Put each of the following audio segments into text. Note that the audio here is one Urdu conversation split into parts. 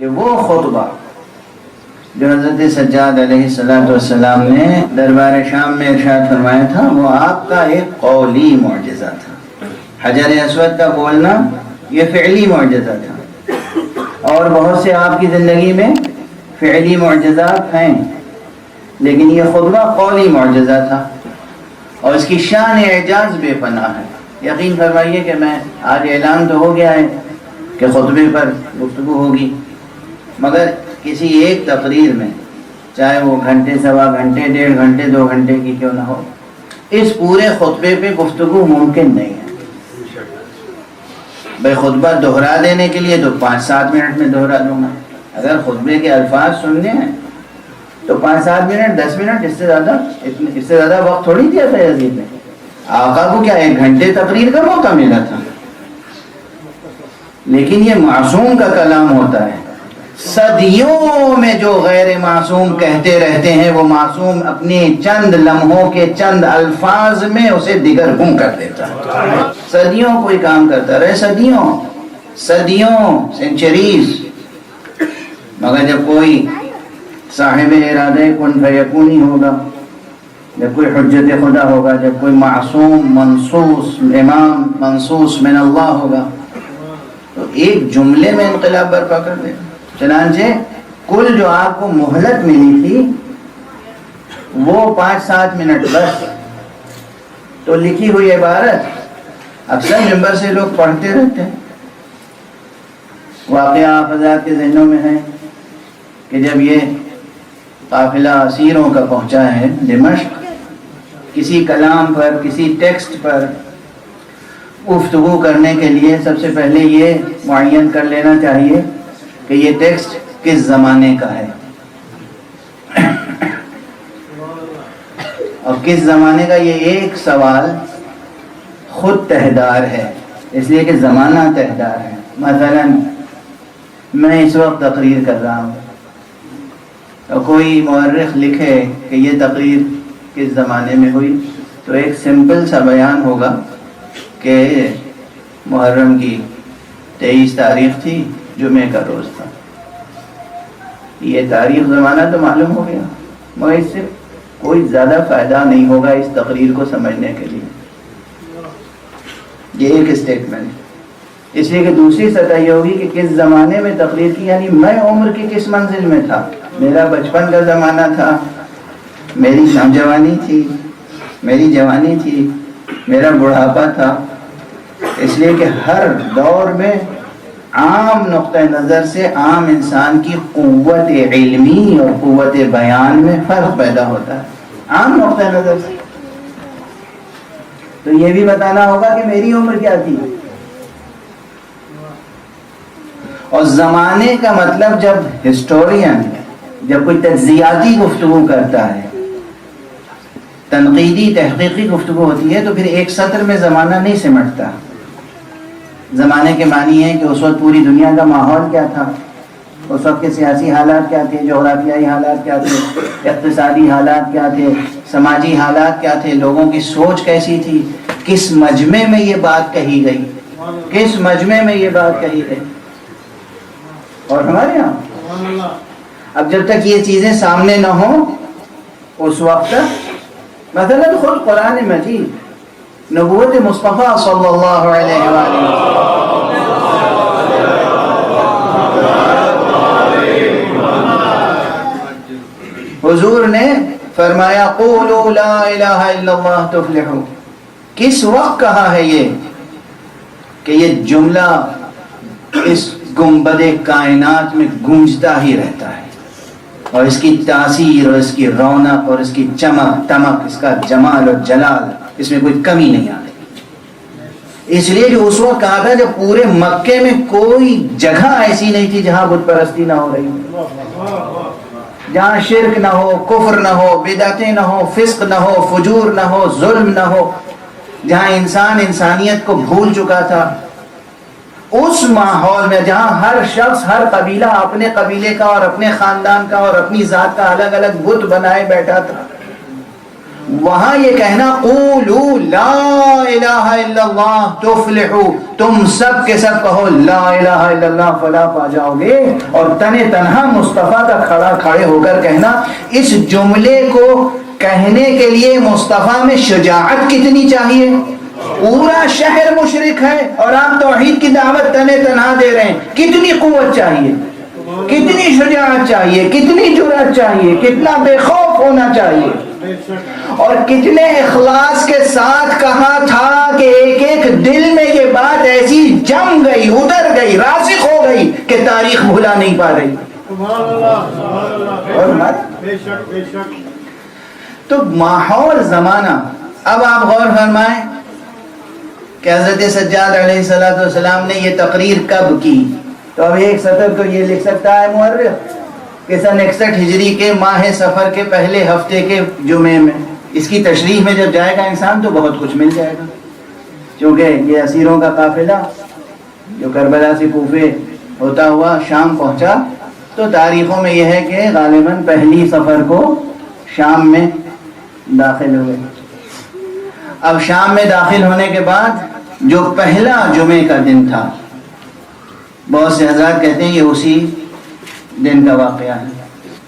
کہ وہ خطبہ جو حضرت سجاد علیہ السلام نے دربار شام میں ارشاد فرمایا تھا وہ آپ کا ایک قولی معجزہ تھا. حجر اسود کا بولنا یہ فعلی معجزہ تھا، اور بہت سے آپ کی زندگی میں فعلی معجزات ہیں، لیکن یہ خطبہ قولی معجزہ تھا اور اس کی شان اعجاز بے پناہ ہے. یقین فرمائیے کہ میں آج اعلان تو ہو گیا ہے کہ خطبے پر گفتگو ہوگی، مگر کسی ایک تقریر میں چاہے وہ گھنٹے، سوا گھنٹے، 1.5 گھنٹے، 2 گھنٹے کی کیوں نہ ہو، اس پورے خطبے پہ گفتگو ممکن نہیں ہے. بھائی خطبہ دہرا دینے کے لیے تو 5-7 منٹ میں دہرا دوں گا، اگر خطبے کے الفاظ سننے ہیں تو 5-7 منٹ، 10 منٹ، اس سے زیادہ وقت تھوڑی دیا تھا یزید نے. آقا کو کیا 1 گھنٹے تقریر کا موقع ملا تھا؟ لیکن یہ معصوم کا کلام ہوتا ہے. صدیوں میں جو غیر معصوم کہتے رہتے ہیں وہ معصوم اپنے چند لمحوں کے چند الفاظ میں اسے دیگر گم کر دیتا ہے. صدیوں کوئی کام کرتا رہے، صدیوں سینچریز، مگر جب کوئی صاحب ارادہ کن فیکونی ہوگا، جب کوئی حجت خدا ہوگا، جب کوئی معصوم منصوص امام منصوص من اللہ ہوگا تو ایک جملے میں انقلاب برپا کر دے. چنانچہ کل جو آپ کو مہلت ملی تھی وہ 5-7 منٹ بس. تو لکھی ہوئی عبارت اکثر ممبر سے لوگ پڑھتے رہتے ہیں. واقعہ آپ حضرات کے ذہنوں میں ہے کہ جب یہ قافلہ اسیروں کا پہنچا ہے دمشق، کسی کلام پر، کسی ٹیکسٹ پر گفتگو کرنے کے لیے سب سے پہلے یہ معین کر لینا چاہیے کہ یہ ٹیکسٹ کس زمانے کا ہے اور کس زمانے کا. یہ ایک سوال خود تہدار ہے، اس لیے کہ زمانہ تہدار ہے. مثلا میں اس وقت تقریر کر رہا ہوں اور کوئی مورخ لکھے کہ یہ تقریر کس زمانے میں ہوئی تو ایک سمپل سا بیان ہوگا کہ محرم کی 23 تاریخ تھی، جمعے کا روز تھا. یہ تاریخ زمانہ تو معلوم ہو گیا، مگر اس سے کوئی زیادہ فائدہ نہیں ہوگا اس تقریر کو سمجھنے کے لیے. یہ ایک اسٹیٹمنٹ. اس لیے کہ دوسری سطح یہ ہوگی کہ کس زمانے میں تقریر کی، یعنی میں عمر کی کس منزل میں تھا. میرا بچپن کا زمانہ تھا، میری نوجوانی تھی، میری جوانی تھی، میرا بڑھاپا تھا. اس لیے کہ ہر دور میں عام نقطہ نظر سے عام انسان کی قوت علمی اور قوت بیان میں فرق پیدا ہوتا ہے عام نقطہ نظر سے. تو یہ بھی بتانا ہوگا کہ میری عمر کیا تھی. اور زمانے کا مطلب جب ہسٹورین، جب کوئی تجزیاتی گفتگو کرتا ہے، تنقیدی تحقیقی گفتگو ہوتی ہے، تو پھر ایک سطر میں زمانہ نہیں سمٹتا. زمانے کے معنی ہے کہ اس وقت پوری دنیا کا ماحول کیا تھا، اس وقت کے سیاسی حالات کیا تھے، جغرافیائی حالات کیا تھے، اقتصادی حالات کیا تھے، سماجی حالات کیا تھے، لوگوں کی سوچ کیسی تھی، کس مجمع میں یہ بات کہی گئی، کس مجمع میں یہ بات کہی گئی. اور ہمارے یہاں اب جب تک یہ چیزیں سامنے نہ ہوں اس وقت تک، مثلا خود قرآن مجید نبوت مصطفیٰ صلی اللہ علیہ وآلہ حضور نے فرمایا قولوا لا الہ الا اللہ تفلحوا. کس وقت کہا ہے یہ کہ یہ جملہ اس گنبد کائنات میں گونجتا ہی رہتا ہے اور اس کی تاثیر اور اس کی رونق اور اس کی چمک دمک، اس کا جمال اور جلال، اس میں کوئی کمی نہیں آتی. اس لیے کہ اس وقت کہا تھا جب پورے مکے میں کوئی جگہ ایسی نہیں تھی جہاں بت پرستی نہ ہو رہی ہو، جہاں شرک نہ ہو، کفر نہ ہو، بدعتیں نہ ہو، فسق نہ ہو، فجور نہ ہو، ظلم نہ ہو، جہاں انسان انسانیت کو بھول چکا تھا. اس ماحول میں جہاں ہر شخص، ہر قبیلہ اپنے قبیلے کا اور اپنے خاندان کا اور اپنی ذات کا الگ الگ بت بنائے بیٹھا تھا، وہاں یہ کہنا قولوا لا الہ الا اللہ تفلحوا، تم سب کے سب کہو لا الہ الا اللہ فلاح پا جاؤ گے، اور تنہا مصطفیٰ کا کھڑے ہو کر کہنا، اس جملے کو کہنے کے لیے مصطفیٰ میں شجاعت کتنی چاہیے؟ پورا شہر مشرک ہے اور آپ توحید کی دعوت تنہا دے رہے ہیں، کتنی قوت چاہیے، کتنی شجاعت چاہیے، کتنی جرأت چاہیے، کتنا بے خوف ہونا چاہیے، اور کتنے اخلاص کے ساتھ کہا تھا کہ ایک ایک دل میں یہ بات ایسی جم گئی، اتر گئی، راسخ ہو گئی کہ تاریخ بھلا نہیں پا رہی۔ تو ماحول زمانہ، اب آپ غور فرمائیں کہ حضرت سجاد علیہ السلام نے یہ تقریر کب کی؟ تو اب ایک سطر تو یہ لکھ سکتا ہے مورخ کہ سن 61 ہجری کے ماہ سفر کے پہلے ہفتے کے جمعے میں، اس کی تشریح میں جب جائے گا انسان تو بہت کچھ مل جائے گا، کیونکہ یہ اسیروں کا قافلہ جو کربلا سے کوفے ہوتا ہوا شام پہنچا، تو تاریخوں میں یہ ہے کہ غالباً پہلی سفر کو شام میں داخل ہوئے۔ اب شام میں داخل ہونے کے بعد جو پہلا جمعے کا دن تھا، بہت سے حضرات کہتے ہیں یہ اسی دن کا واقعہ ہے،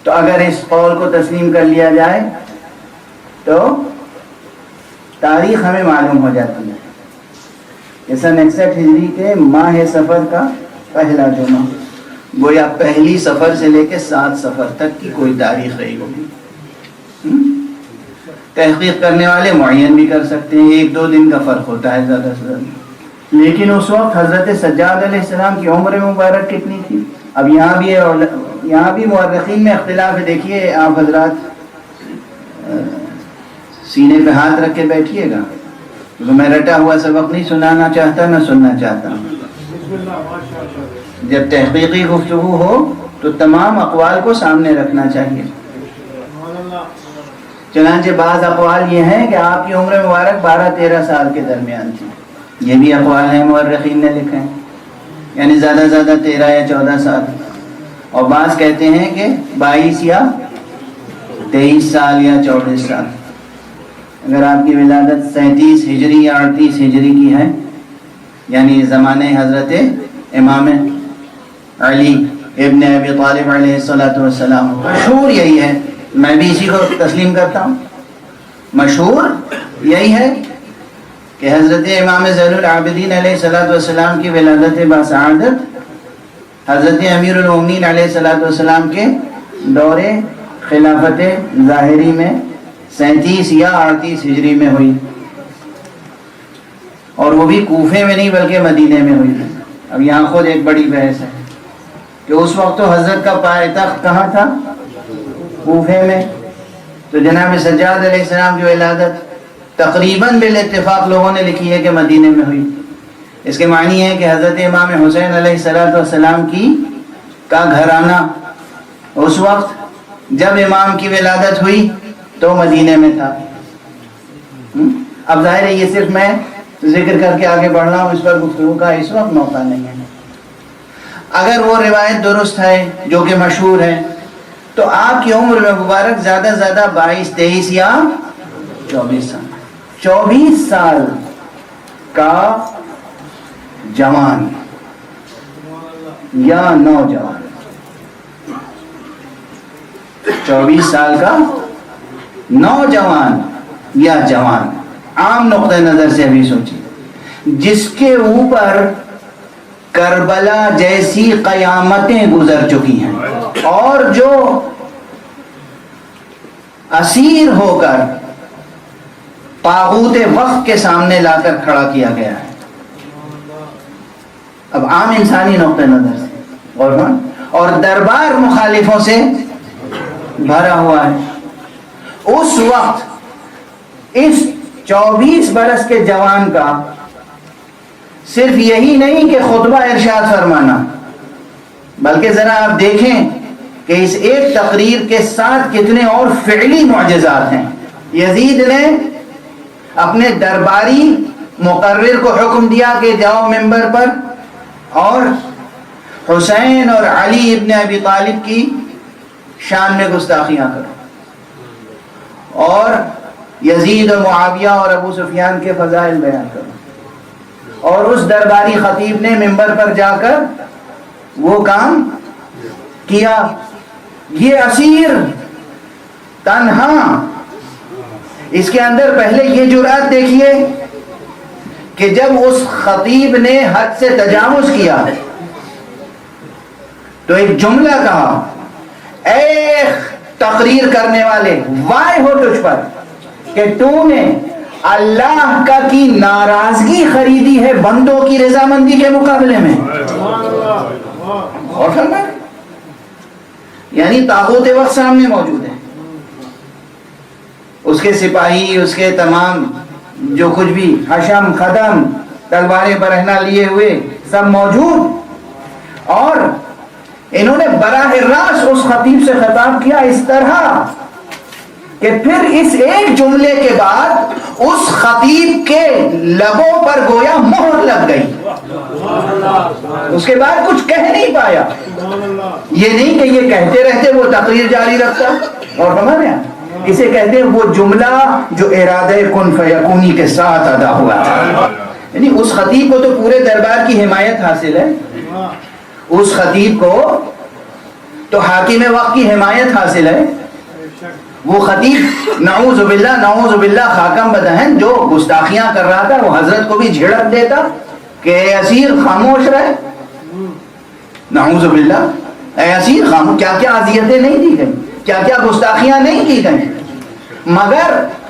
تو اگر اس قول کو تسلیم کر لیا جائے تو تاریخ ہمیں معلوم ہو جاتی ہے کہ سن 61 ہجری کے ماہ سفر کا پہلا جمعہ، گویا پہلی سفر سے لے کے 7 سفر تک کی کوئی تاریخ رہی ہوگی۔ تحقیق کرنے والے معین بھی کر سکتے ہیں، 1-2 دن کا فرق ہوتا ہے زیادہ سے زیادہ، لیکن اس وقت حضرت سجاد علیہ السلام کی عمر مبارک کتنی تھی؟ اب یہاں بھی مورخین میں اختلاف ہے، دیکھیے آپ حضرات سینے پہ ہاتھ رکھ کے بیٹھیے گا، کیونکہ میں رٹا ہوا سبق نہیں سنانا چاہتا، نہ سننا چاہتا ہوں۔ جب تحقیقی گفتگو ہو تو تمام اقوال کو سامنے رکھنا چاہیے۔ چنانچہ بعض اقوال یہ ہیں کہ آپ کی عمر مبارک 12-13 سال کے درمیان تھی، یہ بھی اقوال ہیں مورخین نے لکھے ہیں، یعنی زیادہ سے زیادہ 13 یا 14 سال، اور بعض کہتے ہیں کہ 22 یا 23 سال یا 24 سال۔ اگر آپ کی ولادت 37 ہجری یا 38 ہجری کی ہے، یعنی زمانے حضرت امام علی ابن ابی طالب علیہ السلام، مشہور یہی ہے، میں بھی اسی کو تسلیم کرتا ہوں، مشہور یہی ہے کہ حضرت امام زین العابدین علیہ السلام کی ولادت باسعادت حضرت امیر المومنین علیہ السلام کے دور خلافت ظاہری میں 37 یا 38 ہجری میں ہوئی، اور وہ بھی کوفے میں نہیں بلکہ مدینے میں ہوئی۔ اب یہاں خود ایک بڑی بحث ہے کہ اس وقت تو حضرت کا پائے تخت کہاں تھا؟ کوفے میں، تو جناب سجاد علیہ السلام کی ولادت تقریباً بالاتفاق لوگوں نے لکھی ہے کہ مدینے میں ہوئی۔ اس کے معنی ہے کہ حضرت امام حسین علیہ السلام کا گھرانہ اس وقت جب امام کی ولادت ہوئی تو مدینے میں تھا۔ اب ظاہر ہے یہ صرف میں ذکر کر کے آگے بڑھ رہا ہوں، اس پر گفتگو کا اس وقت موقع نہیں ہے۔ اگر وہ روایت درست ہے جو کہ مشہور ہے تو آپ کی عمر میں مبارک زیادہ سے زیادہ 22, 23 یا 24 سال، 24 سال کا جوان یا نوجوان، 24 سال کا نوجوان یا جوان، عام نقطہ نظر سے ابھی سوچیے، جس کے اوپر کربلا جیسی قیامتیں گزر چکی ہیں اور جو اسیر ہو کر طاغوت وقت کے سامنے لا کر کھڑا کیا گیا ہے۔ اب عام انسانی نقطہ نظر سے اور دربار مخالفوں سے بھرا ہوا ہے، اس وقت اس 24 برس کے جوان کا صرف یہی نہیں کہ خطبہ ارشاد فرمانا، بلکہ ذرا آپ دیکھیں کہ اس ایک تقریر کے ساتھ کتنے اور فعلی معجزات ہیں۔ یزید نے اپنے درباری مقرر کو حکم دیا کہ جاؤ منبر پر اور حسین اور علی ابن ابی طالب کی شان میں گستاخیاں کرو، اور یزید و معاویہ اور ابو سفیان کے فضائل بیان کروں، اور اس درباری خطیب نے منبر پر جا کر وہ کام کیا. یہ اسیر تنہا، اس کے اندر پہلے یہ جرأت دیکھیے کہ جب اس خطیب نے حد سے تجاوز کیا تو ایک جملہ کہا، اے تقریر کرنے والے، وائے ہو تجھ پر کہ تو نے اللہ کا کی ناراضگی خریدی ہے بندوں کی رضامندی کے مقابلے میں. اور فرمایا یعنی طاغوت وقت سامنے موجود ہے، اس کے سپاہی، اس کے تمام جو کچھ بھی حشم خدم تلواریں برہنہ لیے ہوئے سب موجود، اور انہوں نے براہ راست اس خطیب سے خطاب کیا اس طرح کہ پھر اس ایک جملے کے بعد اس خطیب کے لبوں پر گویا مہر لگ گئی، اس کے بعد کچھ کہہ نہیں پایا. یہ نہیں کہ یہ کہتے رہتے وہ تقریر جاری رکھتا، اور ہمارے اسے کہتے ہیں وہ جملہ جو ارادہ کن فیکونی کے ساتھ ادا ہوا تھا. یعنی اس خطیب کو تو پورے دربار کی حمایت حاصل ہے، اس خطیب کو تو حاکم وقت کی حمایت حاصل ہے. وہ خطیب نعوذ باللہ خاکم بدہن جو گستاخیاں کر رہا تھا، وہ حضرت کو بھی جھڑک دیتا کہ اے اسیر خاموش رہے، نعوذ باللہ، اے اسیر خاموش. کیا کیا اذیتیں نہیں دی گئی، کیا کیا گستاخیاں نہیں کی گئی، مگر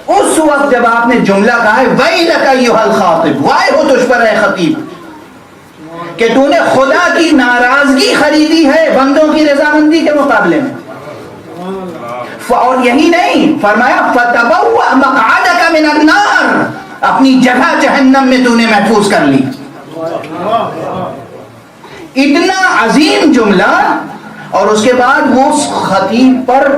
اس وقت جب آپ نے جملہ کہا ہے ویلک ایھا الخاطب، وائے ہو تجھ پر اے خطیب کہ تو نے خدا کی ناراضگی خریدی ہے بندوں کی رضامندی کے مقابلے میں. اور یہی نہیں، فرمایا فتبوأ مقعدک من النار، اپنی جگہ جہنم میں تو نے محفوظ کر لی. اتنا عظیم جملہ، اور اس کے بعد وہ خطیب پر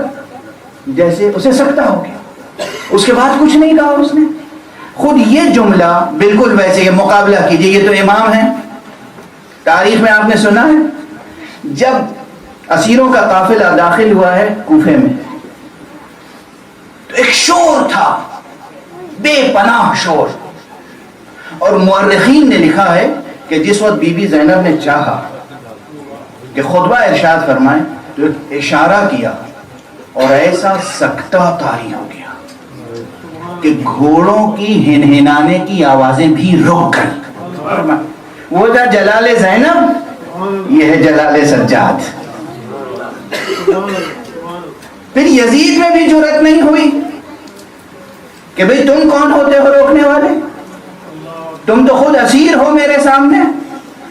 جیسے اسے سکتہ ہو گیا، اس کے بعد کچھ نہیں کہا اس نے. خود یہ جملہ بالکل ویسے، یہ مقابلہ کیجئے، یہ تو امام ہے، تاریخ میں آپ نے سنا ہے جب اسیروں کا قافلہ داخل ہوا ہے کوفے میں تو ایک شور تھا، بے پناہ شور، اور مورخین نے لکھا ہے کہ جس وقت بی بی زینب نے چاہا کہ خطبہ ارشاد فرمائے تو ایک اشارہ کیا اور ایسا سکتہ طاری ہو گیا کہ گھوڑوں کی ہنہنانے کی آوازیں بھی رک گئی. وہ تھا جلال زینب، یہ ہے جلال سجاد. پھر یزید میں بھی جرأت نہیں ہوئی کہ بھئی تم کون ہوتے ہو روکنے والے، تم تو خود اسیر ہو میرے سامنے،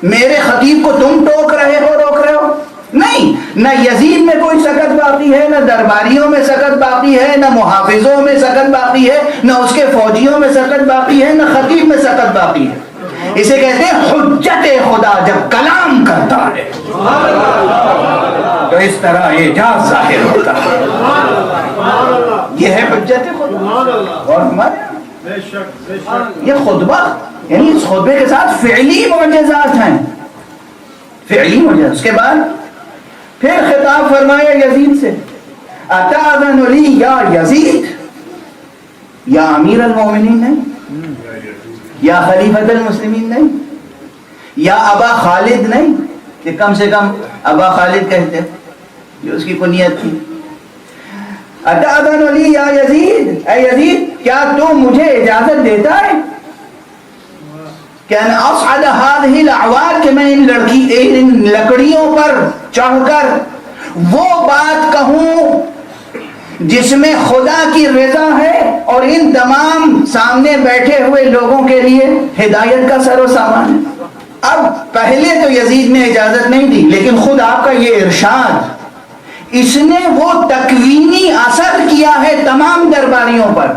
میرے خطیب کو تم ٹوک رہے ہو، روک رہے ہو. نہیں، نہ یزید میں کوئی سکت باقی ہے، نہ درباریوں میں سکت باقی ہے، نہ محافظوں میں سکت باقی ہے، نہ اس کے فوجیوں میں سکت باقی ہے، نہ خطیب میں سکت باقی ہے. اسے کہتے ہیں حجت خدا جب کلام کرتا ہے تو اس طرح اعجاز ظاہر ہوتا ہے. یہ ہے حجت خدا. اور ہمارے یہ خطبہ، یعنی اس خطبے کے ساتھ فعلی معجزات ہیں، فعلی معجزات. اس کے بعد پھر خطاب فرمایا یزید سے، اتاذن لی یا یزید، یا امیر المومنین نہیں، یا خلیفۃ المسلمین نہیں، یا ابا خالد نہیں، کہ کم سے کم ابا خالد کہتے جو اس کی کنیت تھی. اتاذن لی یا یزید، اے یزید کیا تو مجھے اجازت دیتا ہے کہ ان اصعد هذه الاعواد، کہ میں ان لکڑیوں پر چڑھ کر وہ بات کہوں جس میں خدا کی رضا ہے اور ان تمام سامنے بیٹھے ہوئے لوگوں کے لیے ہدایت کا سر و سامان ہے. اب پہلے تو یزید نے اجازت نہیں دی، لیکن خود آپ کا یہ ارشاد، اس نے وہ تکوینی اثر کیا ہے تمام درباریوں پر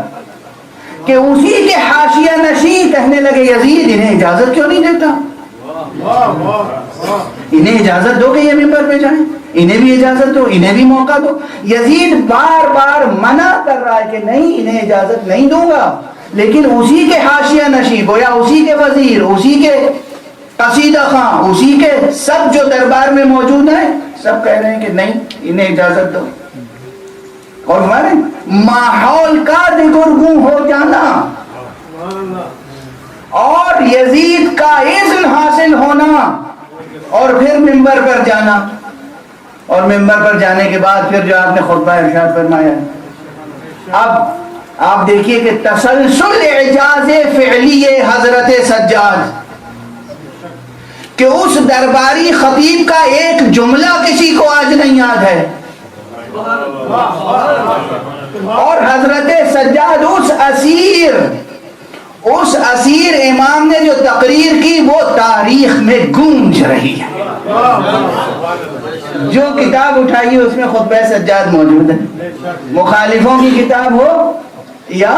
کہ اسی کے حاشیہ نشین کہنے لگے یزید انہیں اجازت کیوں نہیں دیتا، انہیں اجازت دو کہ یہ منبر پہ جائیں، انہیں بھی اجازت دو، انہیں بھی موقع دو. یزید بار بار منع کر رہا ہے کہ نہیں انہیں اجازت نہیں دوں گا، لیکن اسی کے حاشیہ نشین، گویا اسی کے وزیر، اسی کے قصیدہ خواں، اسی کے سب جو دربار میں موجود ہیں سب کہہ رہے ہیں کہ نہیں انہیں اجازت دو. اور ہمارے ماحول کا دگرگوں ہو جانا اور یزید کا اذن حاصل ہونا اور پھر ممبر پر جانا، اور ممبر پر جانے کے بعد پھر جو آپ نے خطبہ ارشاد فرمایا، اب آپ دیکھیے کہ تسلسل اعجاز فعلی حضرت سجاد کہ اس درباری خطیب کا ایک جملہ کسی کو آج نہیں یاد ہے، اور حضرت سجاد اس اسیر امام نے جو تقریر کی وہ تاریخ میں گونج رہی ہے۔ جو کتاب اٹھائیے اس میں خطبہ سجاد موجود ہے، مخالفوں کی کتاب ہو یا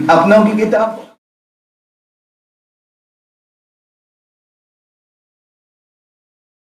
اپنوں کی کتاب ہو۔